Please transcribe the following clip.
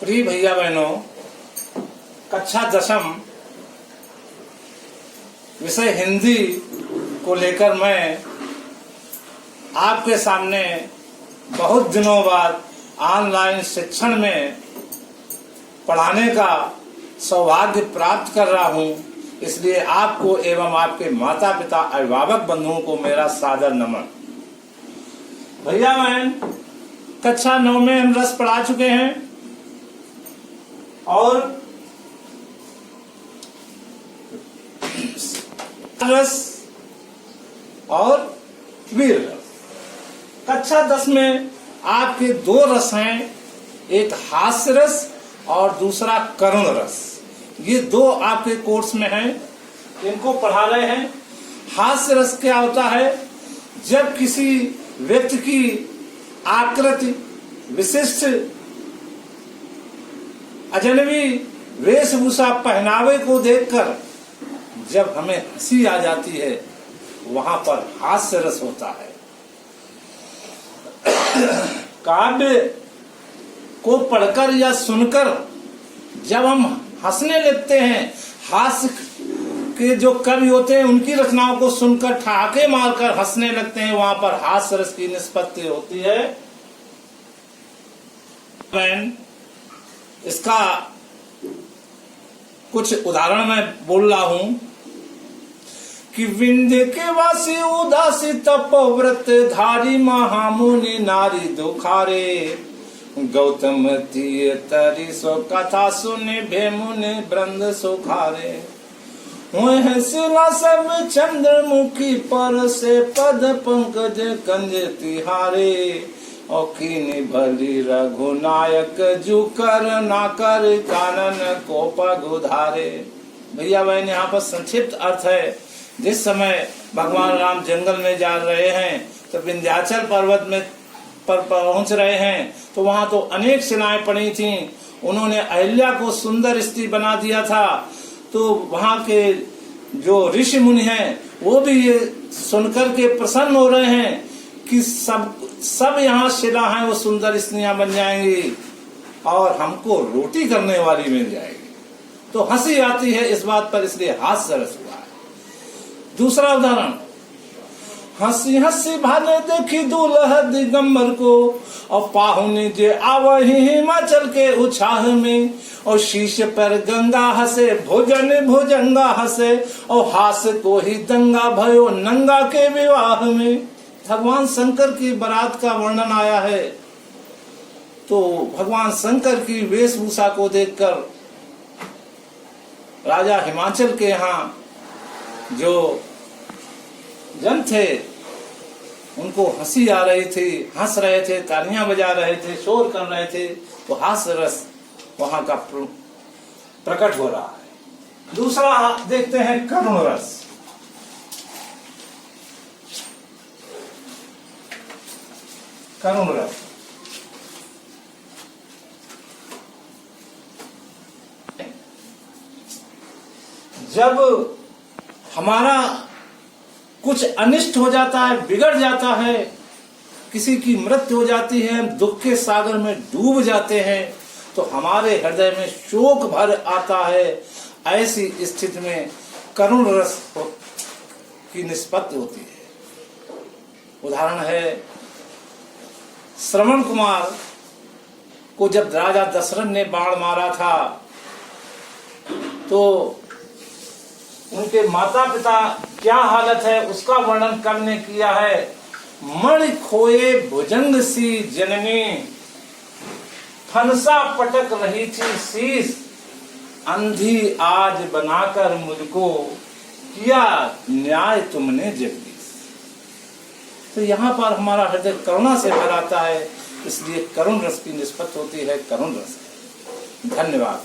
प्रिय भैया बहनों, कक्षा 10वीं विषय हिंदी को लेकर मैं आपके सामने बहुत दिनों बाद ऑनलाइन शिक्षण में पढ़ाने का सौभाग्य प्राप्त कर रहा हूं। इसलिए आपको एवं आपके माता पिता अभिभावक बंधुओं को मेरा सादर नमन। भैया बहन, कक्षा 9 में हम रस पढ़ा चुके हैं और रस और वीर रस। कक्षा 10 में आपके 2 रस हैं, एक हास्य रस और दूसरा करुण रस। ये 2 आपके कोर्स में हैं, इनको पढ़ा रहे हैं। हास्य रस क्या होता है? जब किसी व्यक्ति की आकृति, विशिष्ट अजनबी वेशभूषा, पहनावे को देखकर जब हमें हंसी आ जाती है, वहां पर हास्य रस होता है। काव्य को पढ़कर या सुनकर जब हम हंसने लगते हैं, हास्य के जो कवि होते हैं उनकी रचनाओं को सुनकर ठहाके मारकर हंसने लगते हैं, वहां पर हास्य रस की निष्पत्ति होती है। इसका कुछ उदाहरण मैं बोल रहा हूं कि विंध्य के वासी उदासी तपोव्रत धारी महामुनि नारी दुखारे गौतम तरी सो कथा सुने भेमुनि ब्रंद सुखारे शिला सब चंद्रमुखी पर से पद पंकज कंज तिहारे औकीनी भली रघुनायक जू कर ना कर कानन को पग उधारे। भैया बहन, यहाँ पर संक्षिप्त अर्थ है। जिस समय भगवान राम जंगल में जा रहे हैं तो विंध्याचल पर्वत में पर पहुंच रहे हैं, तो वहां तो अनेक शिलाएं पड़ी थीं। उन्होंने अहिल्या को सुंदर स्त्री बना दिया था। तो वहां के जो ऋषि मुनि हैं वो भी ये सुनकर के प्रसन्न हो रहे हैं कि सब यहाँ शिला हैं, वो सुंदर स्त्रियां बन जाएंगी और हमको रोटी करने वाली मिल जाएगी। तो हंसी आती है इस बात पर, इसलिए हास्य रस हुआ है। दूसरा उदाहरण, हंसी हंसी भाने देखी दूल्हा दिगंबर को और पाहुनी जे आवही हिमाचल के उछाह में और शीश पर गंगा हंसे भोजन भुजंगा हंसे और हास को ही दंगा भयो नंगा के विवाह में। भगवान शंकर की बारात का वर्णन आया है। तो भगवान शंकर की वेशभूषा को देखकर राजा हिमाचल के यहाँ जो जन थे उनको हंसी आ रही थी, हंस रहे थे, तालियां बजा रहे थे, शोर कर रहे थे। तो हास्य रस वहां का प्रकट हो रहा है। दूसरा देखते हैं करुण रस। करुण रस जब हमारा कुछ अनिष्ट हो जाता है, बिगड़ जाता है, किसी की मृत्यु हो जाती है, हम दुख के सागर में डूब जाते हैं, तो हमारे हृदय में शोक भर आता है। ऐसी स्थिति में करुण रस की निष्पत्ति होती है। उदाहरण है, श्रवण कुमार को जब राजा दशरथ ने बाण मारा था तो उनके माता पिता क्या हालत है उसका वर्णन करने किया है। मणि खोए भुजंग सी जननी फनसा पटक रही थी शीश अंधी आज बनाकर मुझको किया न्याय तुमने जगदीश। तो यहाँ पर हमारा हृदय करुणा से भर आता है, इसलिए करुण रस की निष्पत्ति होती है, करुण रस। धन्यवाद।